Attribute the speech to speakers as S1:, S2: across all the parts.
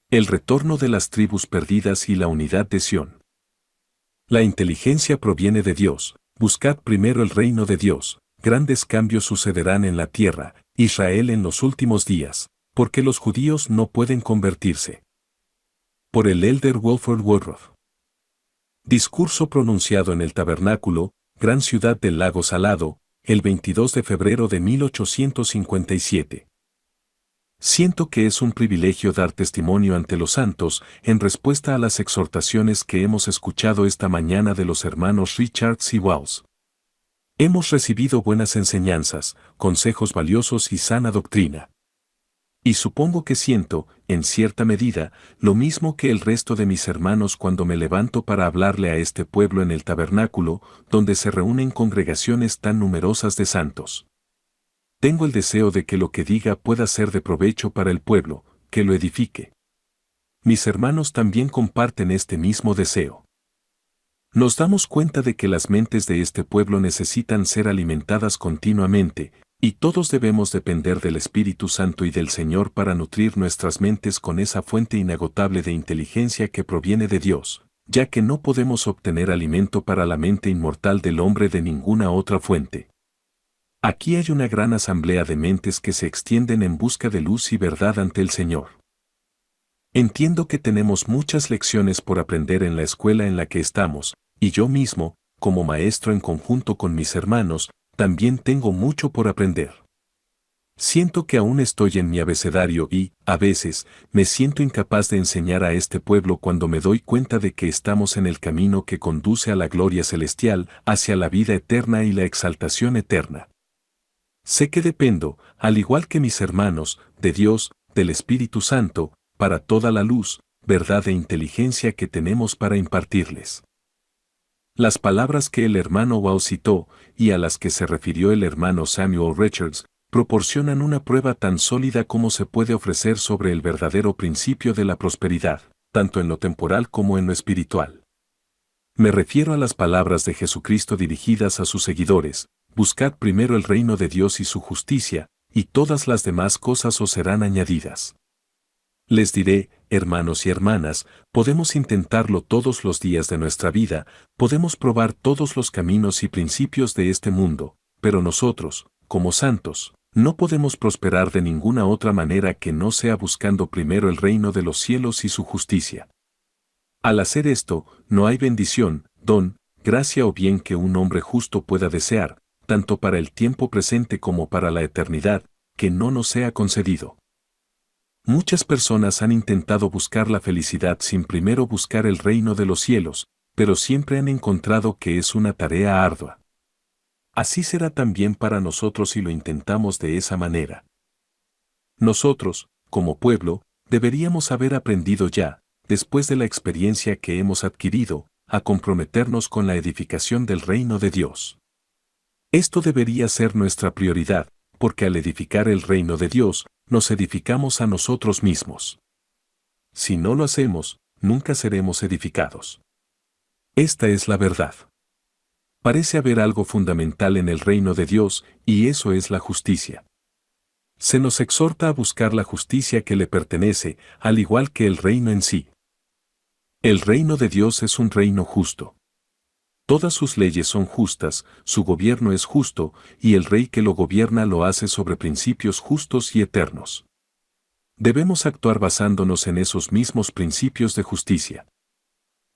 S1: El retorno de las tribus perdidas y la unidad de Sión. La inteligencia proviene de Dios. Buscad primero el reino de Dios. Grandes cambios sucederán en la tierra, Israel en los últimos días, porque los judíos no pueden convertirse. Por el elder Wilford Woodruff. Discurso pronunciado en el Tabernáculo, Gran Ciudad del Lago Salado, el 22 de febrero de 1857. Siento que es un privilegio dar testimonio ante los santos en respuesta a las exhortaciones que hemos escuchado esta mañana de los hermanos Richards y Walls. Hemos recibido buenas enseñanzas, consejos valiosos y sana doctrina. Y supongo que siento, en cierta medida, lo mismo que el resto de mis hermanos cuando me levanto para hablarle a este pueblo en el tabernáculo, donde se reúnen congregaciones tan numerosas de santos. Tengo el deseo de que lo que diga pueda ser de provecho para el pueblo, que lo edifique. Mis hermanos también comparten este mismo deseo. Nos damos cuenta de que las mentes de este pueblo necesitan ser alimentadas continuamente, y todos debemos depender del Espíritu Santo y del Señor para nutrir nuestras mentes con esa fuente inagotable de inteligencia que proviene de Dios, ya que no podemos obtener alimento para la mente inmortal del hombre de ninguna otra fuente. Aquí hay una gran asamblea de mentes que se extienden en busca de luz y verdad ante el Señor. Entiendo que tenemos muchas lecciones por aprender en la escuela en la que estamos, y yo mismo, como maestro en conjunto con mis hermanos, también tengo mucho por aprender. Siento que aún estoy en mi abecedario y, a veces, me siento incapaz de enseñar a este pueblo cuando me doy cuenta de que estamos en el camino que conduce a la gloria celestial, hacia la vida eterna y la exaltación eterna. Sé que dependo, al igual que mis hermanos, de Dios, del Espíritu Santo, para toda la luz, verdad e inteligencia que tenemos para impartirles. Las palabras que el hermano Wow citó, y a las que se refirió el hermano Samuel Richards, proporcionan una prueba tan sólida como se puede ofrecer sobre el verdadero principio de la prosperidad, tanto en lo temporal como en lo espiritual. Me refiero a las palabras de Jesucristo dirigidas a sus seguidores: buscad primero el reino de Dios y su justicia, y todas las demás cosas os serán añadidas. Les diré, hermanos y hermanas, podemos intentarlo todos los días de nuestra vida, podemos probar todos los caminos y principios de este mundo, pero nosotros, como santos, no podemos prosperar de ninguna otra manera que no sea buscando primero el reino de los cielos y su justicia. Al hacer esto, no hay bendición, don, gracia o bien que un hombre justo pueda desear, tanto para el tiempo presente como para la eternidad, que no nos sea concedido. Muchas personas han intentado buscar la felicidad sin primero buscar el reino de los cielos, pero siempre han encontrado que es una tarea ardua. Así será también para nosotros si lo intentamos de esa manera. Nosotros, como pueblo, deberíamos haber aprendido ya, después de la experiencia que hemos adquirido, a comprometernos con la edificación del reino de Dios. Esto debería ser nuestra prioridad, porque al edificar el reino de Dios, nos edificamos a nosotros mismos. Si no lo hacemos, nunca seremos edificados. Esta es la verdad. Parece haber algo fundamental en el reino de Dios, y eso es la justicia. Se nos exhorta a buscar la justicia que le pertenece, al igual que el reino en sí. El reino de Dios es un reino justo. Todas sus leyes son justas, su gobierno es justo, y el rey que lo gobierna lo hace sobre principios justos y eternos. Debemos actuar basándonos en esos mismos principios de justicia.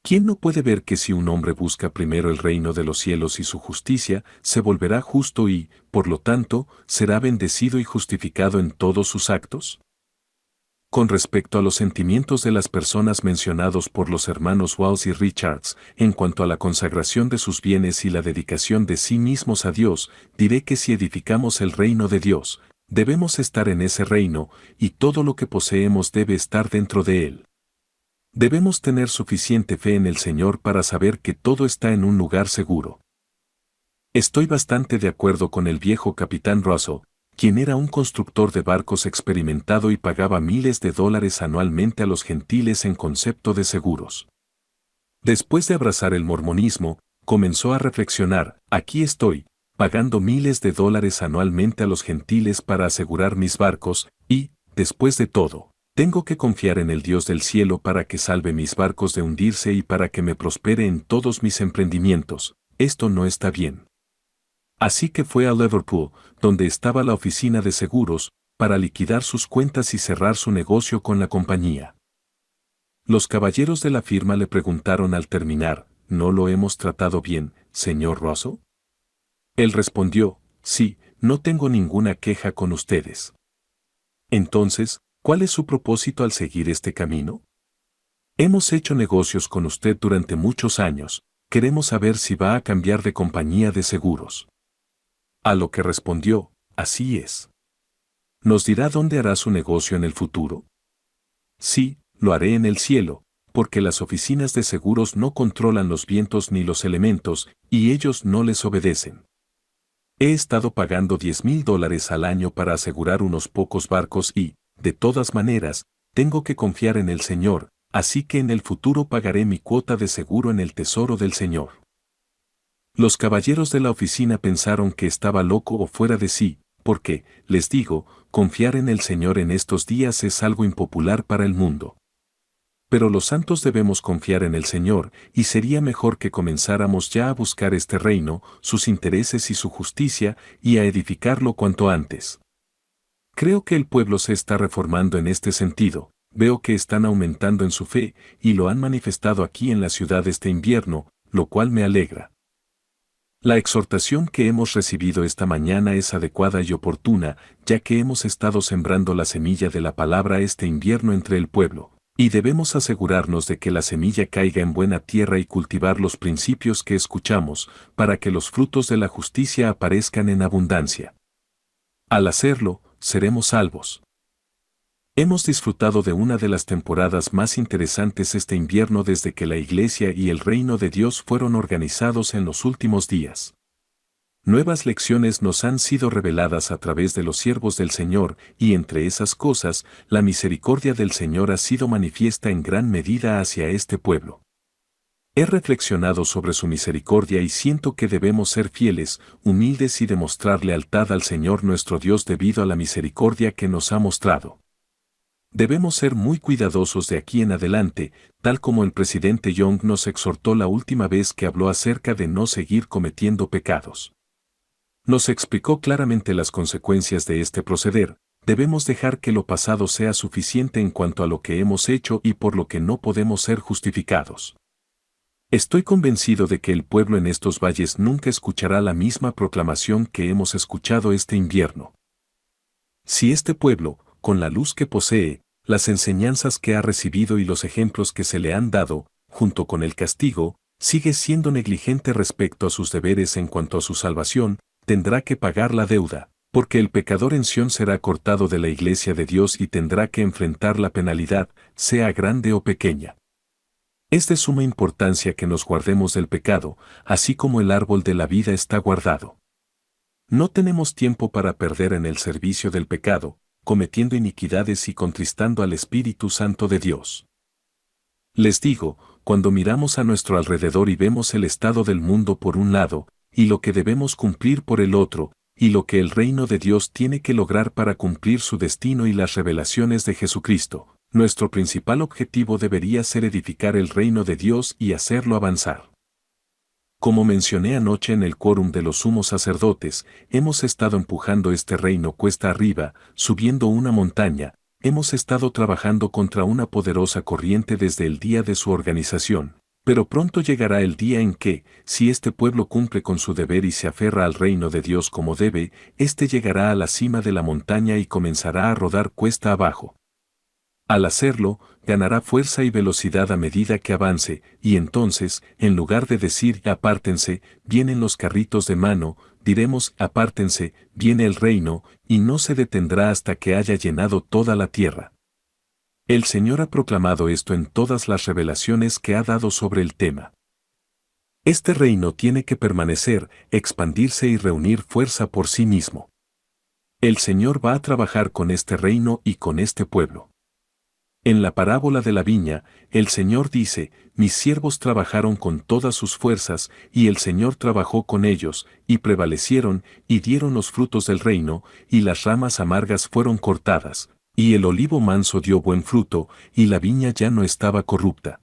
S1: ¿Quién no puede ver que si un hombre busca primero el reino de los cielos y su justicia, se volverá justo y, por lo tanto, será bendecido y justificado en todos sus actos? Con respecto a los sentimientos de las personas mencionados por los hermanos Walls y Richards, en cuanto a la consagración de sus bienes y la dedicación de sí mismos a Dios, diré que si edificamos el reino de Dios, debemos estar en ese reino, y todo lo que poseemos debe estar dentro de él. Debemos tener suficiente fe en el Señor para saber que todo está en un lugar seguro. Estoy bastante de acuerdo con el viejo capitán Russell, quien era un constructor de barcos experimentado y pagaba miles de dólares anualmente a los gentiles en concepto de seguros. Después de abrazar el mormonismo, comenzó a reflexionar: aquí estoy, pagando miles de dólares anualmente a los gentiles para asegurar mis barcos, y, después de todo, Tengo que confiar en el Dios del cielo para que salve mis barcos de hundirse y para que me prospere en todos mis emprendimientos. Esto no está bien. Así que fue a Liverpool, donde estaba la oficina de seguros, para liquidar sus cuentas y cerrar su negocio con la compañía. Los caballeros de la firma le preguntaron al terminar, ¿no lo hemos tratado bien, señor Russell? Él respondió, sí, no tengo ninguna queja con ustedes. Entonces, ¿cuál es su propósito al seguir este camino? Hemos hecho negocios con usted durante muchos años, queremos saber si va a cambiar de compañía de seguros. A lo que respondió, así es. ¿Nos dirá dónde hará su negocio en el futuro? Sí, lo haré en el cielo, porque las oficinas de seguros no controlan los vientos ni los elementos, y ellos no les obedecen. He estado pagando $10,000 al año para asegurar unos pocos barcos y, de todas maneras, tengo que confiar en el Señor, así que en el futuro pagaré mi cuota de seguro en el tesoro del Señor. Los caballeros de la oficina pensaron que estaba loco o fuera de sí, porque, les digo, confiar en el Señor en estos días es algo impopular para el mundo. Pero los santos debemos confiar en el Señor, y sería mejor que comenzáramos ya a buscar este reino, sus intereses y su justicia, y a edificarlo cuanto antes. Creo que el pueblo se está reformando en este sentido, veo que están aumentando en su fe, y lo han manifestado aquí en la ciudad este invierno, lo cual me alegra. La exhortación que hemos recibido esta mañana es adecuada y oportuna, ya que hemos estado sembrando la semilla de la palabra este invierno entre el pueblo. Y debemos asegurarnos de que la semilla caiga en buena tierra y cultivar los principios que escuchamos, para que los frutos de la justicia aparezcan en abundancia. Al hacerlo, seremos salvos. Hemos disfrutado de una de las temporadas más interesantes este invierno desde que la Iglesia y el Reino de Dios fueron organizados en los últimos días. Nuevas lecciones nos han sido reveladas a través de los siervos del Señor, y entre esas cosas, la misericordia del Señor ha sido manifiesta en gran medida hacia este pueblo. He reflexionado sobre su misericordia y siento que debemos ser fieles, humildes y demostrar lealtad al Señor nuestro Dios debido a la misericordia que nos ha mostrado. Debemos ser muy cuidadosos de aquí en adelante, tal como el presidente Young nos exhortó la última vez que habló acerca de no seguir cometiendo pecados. Nos explicó claramente las consecuencias de este proceder. Debemos dejar que lo pasado sea suficiente en cuanto a lo que hemos hecho y por lo que no podemos ser justificados. Estoy convencido de que el pueblo en estos valles nunca escuchará la misma proclamación que hemos escuchado este invierno. Si este pueblo, con la luz que posee, las enseñanzas que ha recibido y los ejemplos que se le han dado, junto con el castigo, sigue siendo negligente respecto a sus deberes en cuanto a su salvación, tendrá que pagar la deuda, porque el pecador en Sión será cortado de la iglesia de Dios y tendrá que enfrentar la penalidad, sea grande o pequeña. Es de suma importancia que nos guardemos del pecado, así como el árbol de la vida está guardado. No tenemos tiempo para perder en el servicio del pecado, cometiendo iniquidades y contristando al Espíritu Santo de Dios. Les digo, cuando miramos a nuestro alrededor y vemos el estado del mundo por un lado, y lo que debemos cumplir por el otro, y lo que el reino de Dios tiene que lograr para cumplir su destino y las revelaciones de Jesucristo, nuestro principal objetivo debería ser edificar el reino de Dios y hacerlo avanzar. Como mencioné anoche en el quórum de los sumos sacerdotes, hemos estado empujando este reino cuesta arriba, subiendo una montaña, hemos estado trabajando contra una poderosa corriente desde el día de su organización. Pero pronto llegará el día en que, si este pueblo cumple con su deber y se aferra al reino de Dios como debe, éste llegará a la cima de la montaña y comenzará a rodar cuesta abajo. Al hacerlo, ganará fuerza y velocidad a medida que avance, y entonces, en lugar de decir apártense, vienen los carritos de mano, diremos apártense, viene el reino, y no se detendrá hasta que haya llenado toda la tierra. El Señor ha proclamado esto en todas las revelaciones que ha dado sobre el tema. Este reino tiene que permanecer, expandirse y reunir fuerza por sí mismo. El Señor va a trabajar con este reino y con este pueblo. En la parábola de la viña, el Señor dice, mis siervos trabajaron con todas sus fuerzas, y el Señor trabajó con ellos, y prevalecieron, y dieron los frutos del reino, y las ramas amargas fueron cortadas, Y el olivo manso dio buen fruto, y la viña ya no estaba corrupta.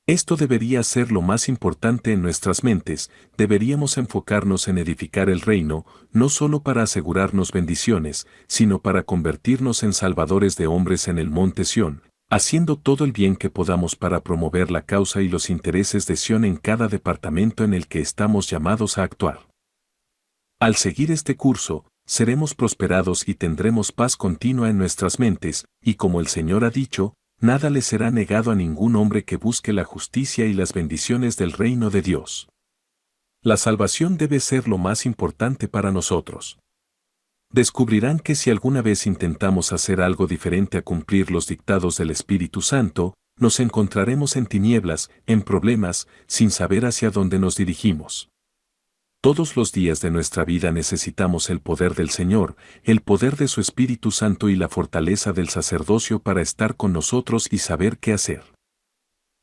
S1: Esto debería ser lo más importante en nuestras mentes, deberíamos enfocarnos en edificar el reino, no solo para asegurarnos bendiciones, sino para convertirnos en salvadores de hombres en el monte Sión, haciendo todo el bien que podamos para promover la causa y los intereses de Sión en cada departamento en el que estamos llamados a actuar. Al seguir este curso, seremos prosperados y tendremos paz continua en nuestras mentes, y como el Señor ha dicho, nada le será negado a ningún hombre que busque la justicia y las bendiciones del reino de Dios. La salvación debe ser lo más importante para nosotros. Descubrirán que si alguna vez intentamos hacer algo diferente a cumplir los dictados del Espíritu Santo, nos encontraremos en tinieblas, en problemas, sin saber hacia dónde nos dirigimos. Todos los días de nuestra vida necesitamos el poder del Señor, el poder de su Espíritu Santo y la fortaleza del sacerdocio para estar con nosotros y saber qué hacer.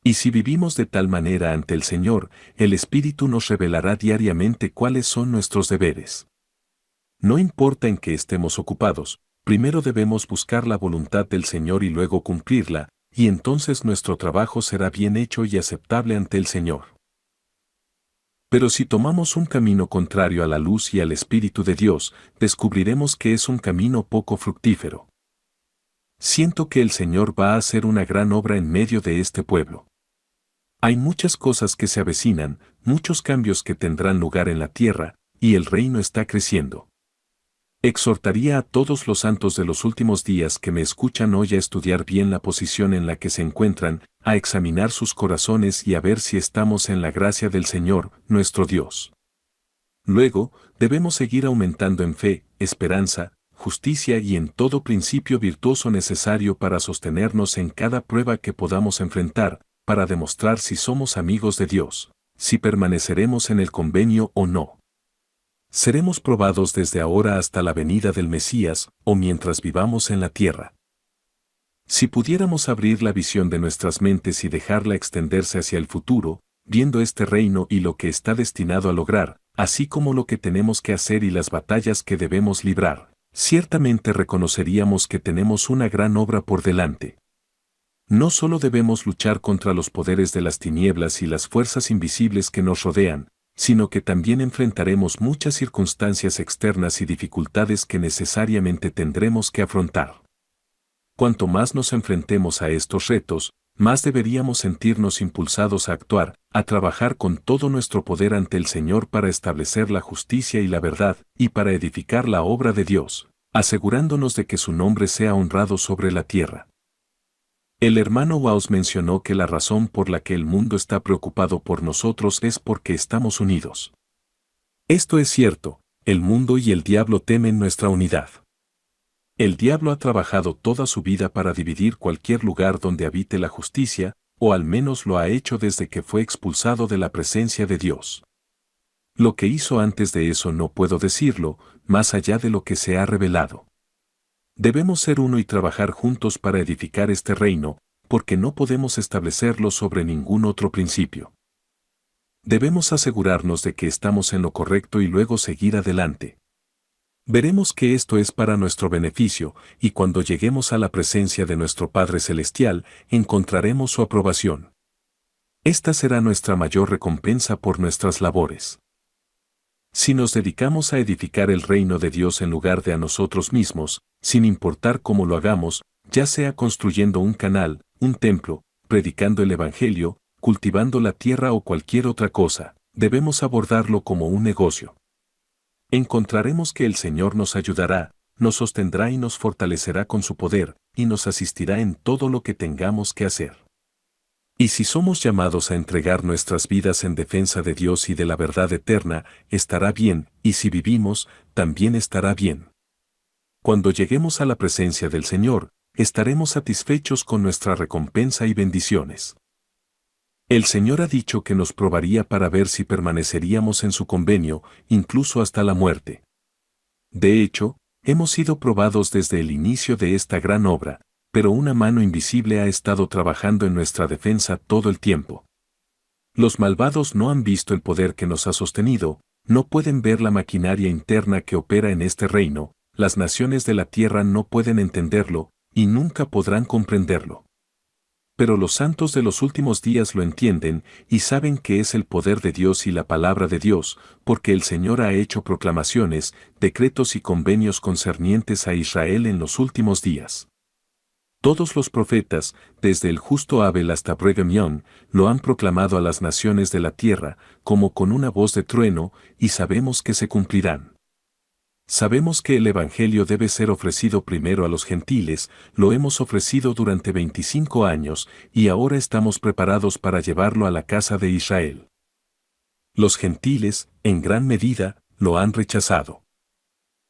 S1: Y si vivimos de tal manera ante el Señor, el Espíritu nos revelará diariamente cuáles son nuestros deberes. No importa en qué estemos ocupados, primero debemos buscar la voluntad del Señor y luego cumplirla, y entonces nuestro trabajo será bien hecho y aceptable ante el Señor. Pero si tomamos un camino contrario a la luz y al Espíritu de Dios, descubriremos que es un camino poco fructífero. Siento que el Señor va a hacer una gran obra en medio de este pueblo. Hay muchas cosas que se avecinan, muchos cambios que tendrán lugar en la tierra, y el reino está creciendo. Exhortaría a todos los santos de los últimos días que me escuchan hoy a estudiar bien la posición en la que se encuentran, a examinar sus corazones y a ver si estamos en la gracia del Señor, nuestro Dios. Luego, debemos seguir aumentando en fe, esperanza, justicia y en todo principio virtuoso necesario para sostenernos en cada prueba que podamos enfrentar, para demostrar si somos amigos de Dios, si permaneceremos en el convenio o no. Seremos probados desde ahora hasta la venida del Mesías, o mientras vivamos en la tierra. Si pudiéramos abrir la visión de nuestras mentes y dejarla extenderse hacia el futuro, viendo este reino y lo que está destinado a lograr, así como lo que tenemos que hacer y las batallas que debemos librar, ciertamente reconoceríamos que tenemos una gran obra por delante. No solo debemos luchar contra los poderes de las tinieblas y las fuerzas invisibles que nos rodean, sino que también enfrentaremos muchas circunstancias externas y dificultades que necesariamente tendremos que afrontar. Cuanto más nos enfrentemos a estos retos, más deberíamos sentirnos impulsados a actuar, a trabajar con todo nuestro poder ante el Señor para establecer la justicia y la verdad, y para edificar la obra de Dios, asegurándonos de que su nombre sea honrado sobre la tierra. El hermano Waus mencionó que la razón por la que el mundo está preocupado por nosotros es porque estamos unidos. Esto es cierto, el mundo y el diablo temen nuestra unidad. El diablo ha trabajado toda su vida para dividir cualquier lugar donde habite la justicia, o al menos lo ha hecho desde que fue expulsado de la presencia de Dios. Lo que hizo antes de eso no puedo decirlo, más allá de lo que se ha revelado. Debemos ser uno y trabajar juntos para edificar este reino, porque no podemos establecerlo sobre ningún otro principio. Debemos asegurarnos de que estamos en lo correcto y luego seguir adelante. Veremos que esto es para nuestro beneficio, y cuando lleguemos a la presencia de nuestro Padre Celestial, encontraremos su aprobación. Esta será nuestra mayor recompensa por nuestras labores. Si nos dedicamos a edificar el reino de Dios en lugar de a nosotros mismos, sin importar cómo lo hagamos, ya sea construyendo un canal, un templo, predicando el Evangelio, cultivando la tierra o cualquier otra cosa, debemos abordarlo como un negocio. Encontraremos que el Señor nos ayudará, nos sostendrá y nos fortalecerá con su poder, y nos asistirá en todo lo que tengamos que hacer. Y si somos llamados a entregar nuestras vidas en defensa de Dios y de la verdad eterna, estará bien, y si vivimos, también estará bien. Cuando lleguemos a la presencia del Señor, estaremos satisfechos con nuestra recompensa y bendiciones. El Señor ha dicho que nos probaría para ver si permaneceríamos en su convenio, incluso hasta la muerte. De hecho, hemos sido probados desde el inicio de esta gran obra, pero una mano invisible ha estado trabajando en nuestra defensa todo el tiempo. Los malvados no han visto el poder que nos ha sostenido, no pueden ver la maquinaria interna que opera en este reino, las naciones de la tierra no pueden entenderlo, y nunca podrán comprenderlo. Pero los santos de los últimos días lo entienden y saben que es el poder de Dios y la palabra de Dios, porque el Señor ha hecho proclamaciones, decretos y convenios concernientes a Israel en los últimos días. Todos los profetas, desde el justo Abel hasta Brigham Young, lo han proclamado a las naciones de la tierra, como con una voz de trueno, y sabemos que se cumplirán. Sabemos que el Evangelio debe ser ofrecido primero a los gentiles, lo hemos ofrecido durante 25 años, y ahora estamos preparados para llevarlo a la casa de Israel. Los gentiles, en gran medida, lo han rechazado.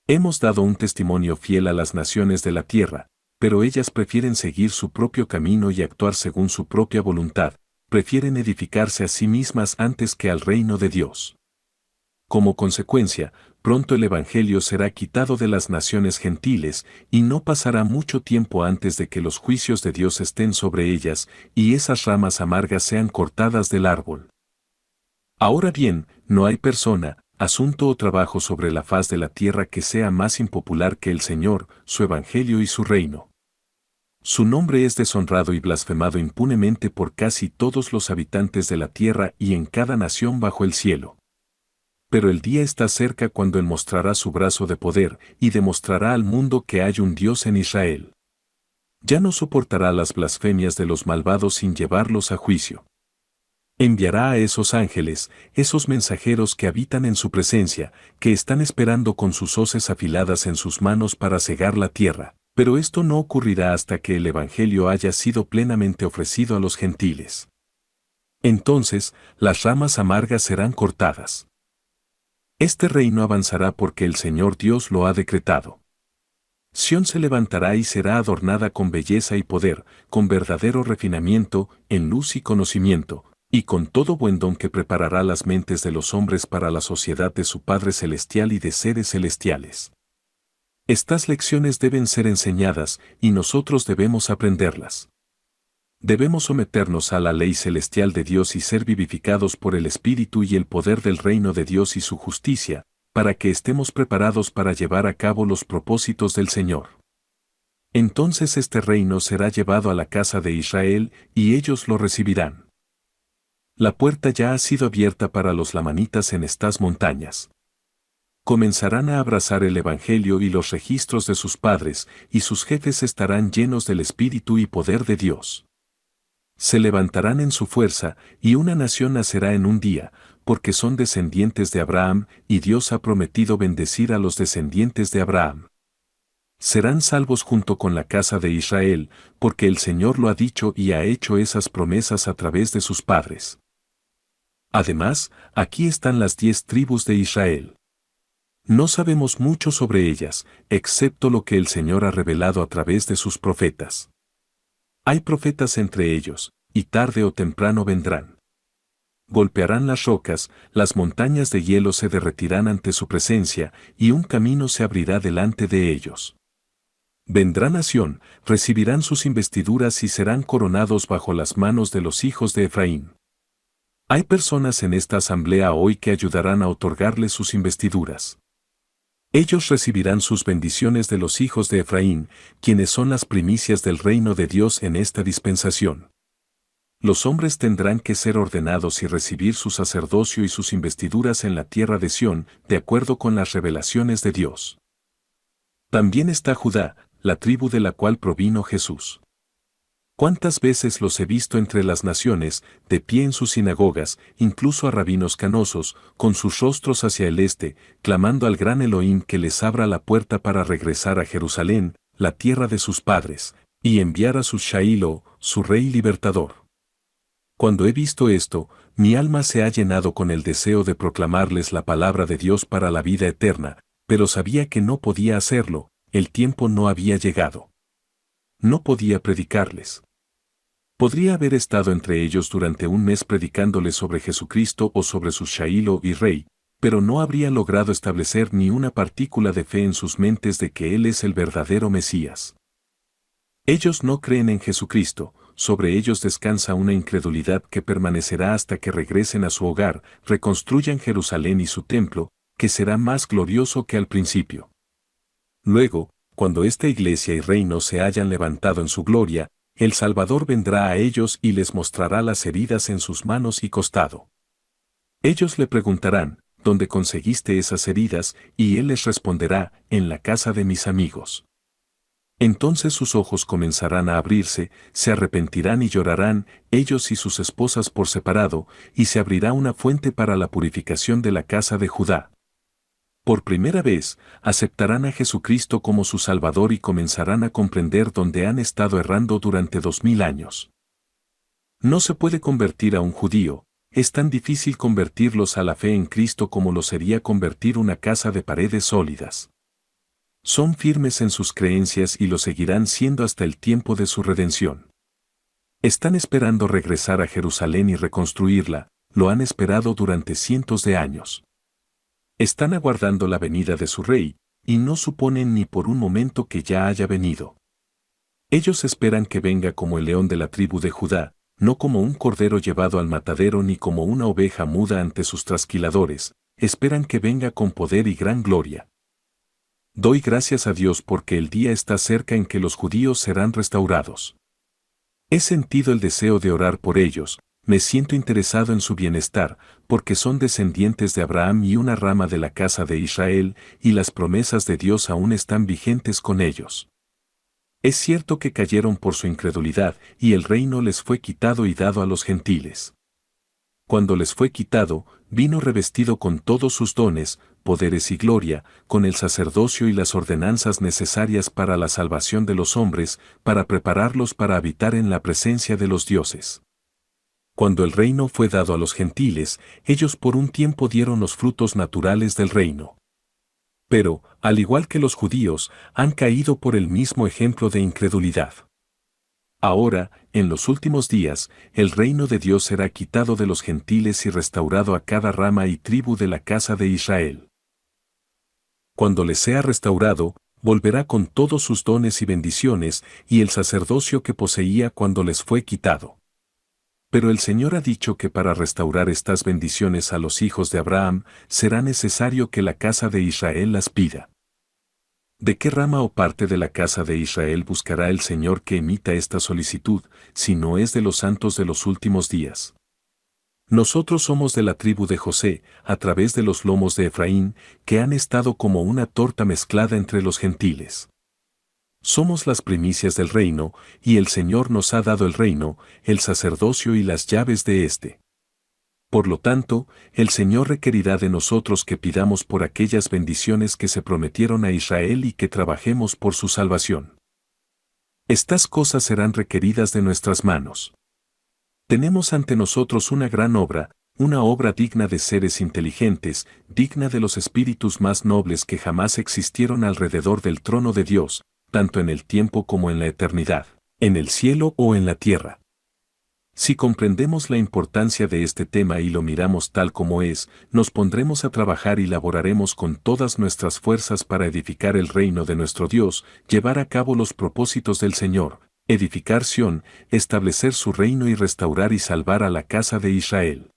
S1: Hemos dado un testimonio fiel a las naciones de la tierra, pero ellas prefieren seguir su propio camino y actuar según su propia voluntad, prefieren edificarse a sí mismas antes que al reino de Dios. Como consecuencia, pronto el Evangelio será quitado de las naciones gentiles, y no pasará mucho tiempo antes de que los juicios de Dios estén sobre ellas, y esas ramas amargas sean cortadas del árbol. Ahora bien, no hay persona, asunto o trabajo sobre la faz de la tierra que sea más impopular que el Señor, su Evangelio y su reino. Su nombre es deshonrado y blasfemado impunemente por casi todos los habitantes de la tierra y en cada nación bajo el cielo. Pero el día está cerca cuando Él mostrará su brazo de poder y demostrará al mundo que hay un Dios en Israel. Ya no soportará las blasfemias de los malvados sin llevarlos a juicio. Enviará a esos ángeles, esos mensajeros que habitan en su presencia, que están esperando con sus hoces afiladas en sus manos para cegar la tierra. Pero esto no ocurrirá hasta que el Evangelio haya sido plenamente ofrecido a los gentiles. Entonces, las ramas amargas serán cortadas. Este reino avanzará porque el Señor Dios lo ha decretado. Sión se levantará y será adornada con belleza y poder, con verdadero refinamiento, en luz y conocimiento, y con todo buen don que preparará las mentes de los hombres para la sociedad de su Padre Celestial y de seres celestiales. Estas lecciones deben ser enseñadas, y nosotros debemos aprenderlas. Debemos someternos a la ley celestial de Dios y ser vivificados por el Espíritu y el poder del reino de Dios y su justicia, para que estemos preparados para llevar a cabo los propósitos del Señor. Entonces este reino será llevado a la casa de Israel, y ellos lo recibirán. La puerta ya ha sido abierta para los lamanitas en estas montañas. Comenzarán a abrazar el Evangelio y los registros de sus padres, y sus jefes estarán llenos del Espíritu y poder de Dios. Se levantarán en su fuerza, y una nación nacerá en un día, porque son descendientes de Abraham, y Dios ha prometido bendecir a los descendientes de Abraham. Serán salvos junto con la casa de Israel, porque el Señor lo ha dicho y ha hecho esas promesas a través de sus padres. Además, aquí están las 10 tribus de Israel. No sabemos mucho sobre ellas, excepto lo que el Señor ha revelado a través de sus profetas. Hay profetas entre ellos, y tarde o temprano vendrán. Golpearán las rocas, las montañas de hielo se derretirán ante su presencia, y un camino se abrirá delante de ellos. Vendrá nación, recibirán sus investiduras y serán coronados bajo las manos de los hijos de Efraín. Hay personas en esta asamblea hoy que ayudarán a otorgarles sus investiduras. Ellos recibirán sus bendiciones de los hijos de Efraín, quienes son las primicias del reino de Dios en esta dispensación. Los hombres tendrán que ser ordenados y recibir su sacerdocio y sus investiduras en la tierra de Sión, de acuerdo con las revelaciones de Dios. También está Judá, la tribu de la cual provino Jesús. ¿Cuántas veces los he visto entre las naciones, de pie en sus sinagogas, incluso a rabinos canosos, con sus rostros hacia el este, clamando al gran Elohim que les abra la puerta para regresar a Jerusalén, la tierra de sus padres, y enviar a su Shailo, su rey libertador? Cuando he visto esto, mi alma se ha llenado con el deseo de proclamarles la palabra de Dios para la vida eterna, pero sabía que no podía hacerlo, el tiempo no había llegado. No podía predicarles. Podría haber estado entre ellos durante un mes predicándoles sobre Jesucristo o sobre su Shailo y Rey, pero no habría logrado establecer ni una partícula de fe en sus mentes de que Él es el verdadero Mesías. Ellos no creen en Jesucristo, sobre ellos descansa una incredulidad que permanecerá hasta que regresen a su hogar, reconstruyan Jerusalén y su templo, que será más glorioso que al principio. Luego, Cuando esta iglesia y reino se hayan levantado en su gloria, el Salvador vendrá a ellos y les mostrará las heridas en sus manos y costado. Ellos le preguntarán, ¿dónde conseguiste esas heridas? Y él les responderá, en la casa de mis amigos. Entonces sus ojos comenzarán a abrirse, se arrepentirán y llorarán, ellos y sus esposas por separado, y se abrirá una fuente para la purificación de la casa de Judá. Por primera vez, aceptarán a Jesucristo como su Salvador y comenzarán a comprender dónde han estado errando durante 2000 años. No se puede convertir a un judío, es tan difícil convertirlos a la fe en Cristo como lo sería convertir una casa de paredes sólidas. Son firmes en sus creencias y lo seguirán siendo hasta el tiempo de su redención. Están esperando regresar a Jerusalén y reconstruirla, lo han esperado durante cientos de años. Están aguardando la venida de su rey, y no suponen ni por un momento que ya haya venido. Ellos esperan que venga como el león de la tribu de Judá, no como un cordero llevado al matadero ni como una oveja muda ante sus trasquiladores, esperan que venga con poder y gran gloria. Doy gracias a Dios porque el día está cerca en que los judíos serán restaurados. He sentido el deseo de orar por ellos, me siento interesado en su bienestar, porque son descendientes de Abraham y una rama de la casa de Israel, y las promesas de Dios aún están vigentes con ellos. Es cierto que cayeron por su incredulidad, y el reino les fue quitado y dado a los gentiles. Cuando les fue quitado, vino revestido con todos sus dones, poderes y gloria, con el sacerdocio y las ordenanzas necesarias para la salvación de los hombres, para prepararlos para habitar en la presencia de los dioses. Cuando el reino fue dado a los gentiles, ellos por un tiempo dieron los frutos naturales del reino. Pero, al igual que los judíos, han caído por el mismo ejemplo de incredulidad. Ahora, en los últimos días, el reino de Dios será quitado de los gentiles y restaurado a cada rama y tribu de la casa de Israel. Cuando les sea restaurado, volverá con todos sus dones y bendiciones y el sacerdocio que poseía cuando les fue quitado. Pero el Señor ha dicho que para restaurar estas bendiciones a los hijos de Abraham, será necesario que la casa de Israel las pida. ¿De qué rama o parte de la casa de Israel buscará el Señor que emita esta solicitud, si no es de los santos de los últimos días? Nosotros somos de la tribu de José, a través de los lomos de Efraín, que han estado como una torta mezclada entre los gentiles. Somos las primicias del reino, y el Señor nos ha dado el reino, el sacerdocio y las llaves de éste. Por lo tanto, el Señor requerirá de nosotros que pidamos por aquellas bendiciones que se prometieron a Israel y que trabajemos por su salvación. Estas cosas serán requeridas de nuestras manos. Tenemos ante nosotros una gran obra, una obra digna de seres inteligentes, digna de los espíritus más nobles que jamás existieron alrededor del trono de Dios, tanto en el tiempo como en la eternidad, en el cielo o en la tierra. Si comprendemos la importancia de este tema y lo miramos tal como es, nos pondremos a trabajar y laboraremos con todas nuestras fuerzas para edificar el reino de nuestro Dios, llevar a cabo los propósitos del Señor, edificar Sión, establecer su reino y restaurar y salvar a la casa de Israel.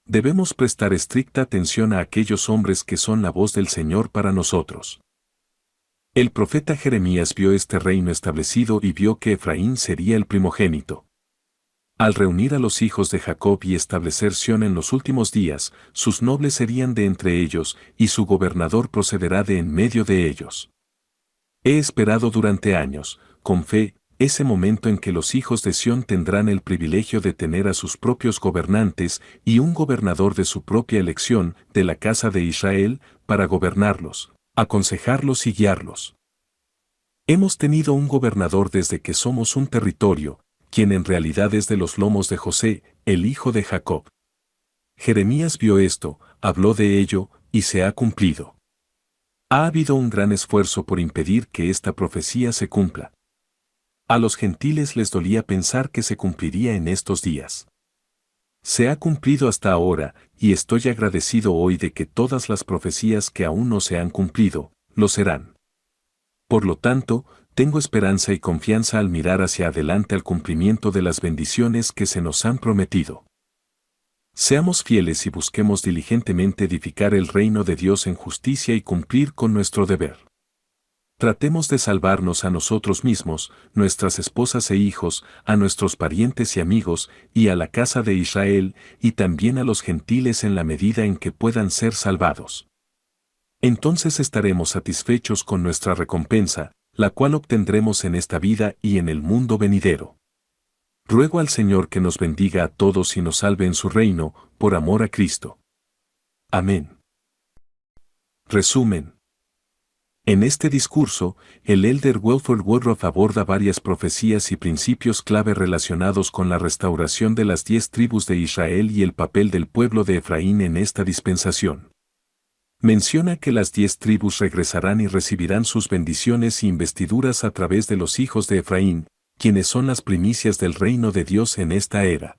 S1: Debemos prestar estricta atención a aquellos hombres que son la voz del Señor para nosotros. El profeta Jeremías vio este reino establecido y vio que Efraín sería el primogénito. Al reunir a los hijos de Jacob y establecer Sión en los últimos días, sus nobles serían de entre ellos, y su gobernador procederá de en medio de ellos. He esperado durante años, con fe, ese momento en que los hijos de Sión tendrán el privilegio de tener a sus propios gobernantes y un gobernador de su propia elección, de la casa de Israel, para gobernarlos, aconsejarlos y guiarlos. Hemos tenido un gobernador desde que somos un territorio, quien en realidad es de los lomos de José, el hijo de Jacob. Jeremías vio esto, habló de ello, y se ha cumplido. Ha habido un gran esfuerzo por impedir que esta profecía se cumpla. A los gentiles les dolía pensar que se cumpliría en estos días. Se ha cumplido hasta ahora, y estoy agradecido hoy de que todas las profecías que aún no se han cumplido, lo serán. Por lo tanto, tengo esperanza y confianza al mirar hacia adelante al cumplimiento de las bendiciones que se nos han prometido. Seamos fieles y busquemos diligentemente edificar el reino de Dios en justicia y cumplir con nuestro deber. Tratemos de salvarnos a nosotros mismos, nuestras esposas e hijos, a nuestros parientes y amigos, y a la casa de Israel, y también a los gentiles en la medida en que puedan ser salvados. Entonces estaremos satisfechos con nuestra recompensa, la cual obtendremos en esta vida y en el mundo venidero. Ruego al Señor que nos bendiga a todos y nos salve en su reino, por amor a Cristo. Amén. Resumen. En este discurso, el elder Wilford Woodruff aborda varias profecías y principios clave relacionados con la restauración de las 10 tribus de Israel y el papel del pueblo de Efraín en esta dispensación. Menciona que las 10 tribus regresarán y recibirán sus bendiciones y investiduras a través de los hijos de Efraín, quienes son las primicias del reino de Dios en esta era.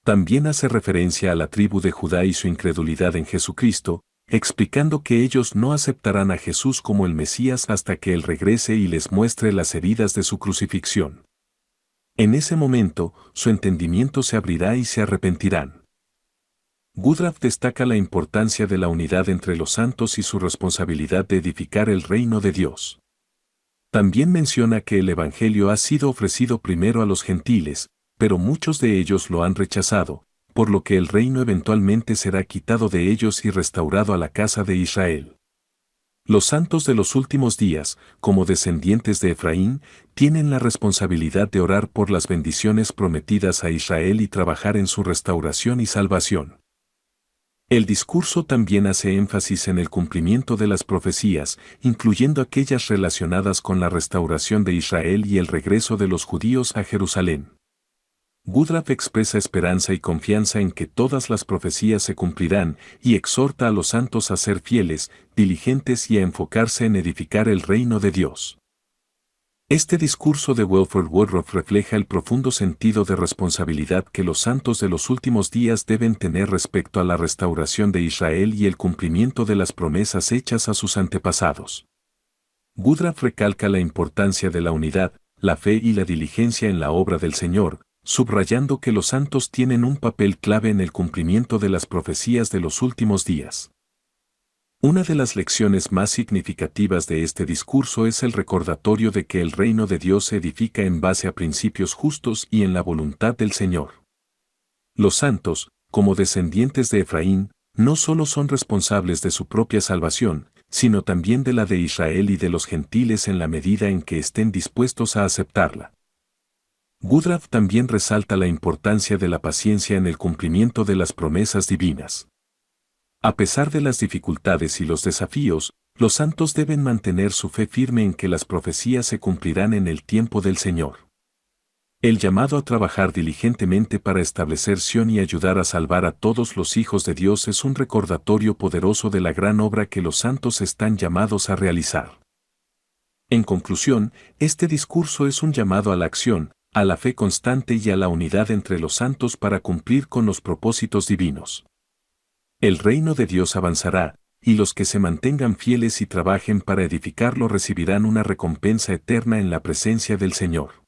S1: También hace referencia a la tribu de Judá y su incredulidad en Jesucristo, explicando que ellos no aceptarán a Jesús como el Mesías hasta que Él regrese y les muestre las heridas de su crucifixión. En ese momento, su entendimiento se abrirá y se arrepentirán. Woodruff destaca la importancia de la unidad entre los santos y su responsabilidad de edificar el reino de Dios. También menciona que el Evangelio ha sido ofrecido primero a los gentiles, pero muchos de ellos lo han rechazado, por lo que el reino eventualmente será quitado de ellos y restaurado a la casa de Israel. Los santos de los últimos días, como descendientes de Efraín, tienen la responsabilidad de orar por las bendiciones prometidas a Israel y trabajar en su restauración y salvación. El discurso también hace énfasis en el cumplimiento de las profecías, incluyendo aquellas relacionadas con la restauración de Israel y el regreso de los judíos a Jerusalén. Woodruff expresa esperanza y confianza en que todas las profecías se cumplirán y exhorta a los santos a ser fieles, diligentes y a enfocarse en edificar el reino de Dios. Este discurso de Wilford Woodruff refleja el profundo sentido de responsabilidad que los santos de los últimos días deben tener respecto a la restauración de Israel y el cumplimiento de las promesas hechas a sus antepasados. Woodruff recalca la importancia de la unidad, la fe y la diligencia en la obra del Señor, subrayando que los santos tienen un papel clave en el cumplimiento de las profecías de los últimos días. Una de las lecciones más significativas de este discurso es el recordatorio de que el reino de Dios se edifica en base a principios justos y en la voluntad del Señor. Los santos, como descendientes de Efraín, no solo son responsables de su propia salvación, sino también de la de Israel y de los gentiles en la medida en que estén dispuestos a aceptarla. Woodruff también resalta la importancia de la paciencia en el cumplimiento de las promesas divinas. A pesar de las dificultades y los desafíos, los santos deben mantener su fe firme en que las profecías se cumplirán en el tiempo del Señor. El llamado a trabajar diligentemente para establecer Sión y ayudar a salvar a todos los hijos de Dios es un recordatorio poderoso de la gran obra que los santos están llamados a realizar. En conclusión, este discurso es un llamado a la acción, a la fe constante y a la unidad entre los santos para cumplir con los propósitos divinos. El reino de Dios avanzará, y los que se mantengan fieles y trabajen para edificarlo recibirán una recompensa eterna en la presencia del Señor.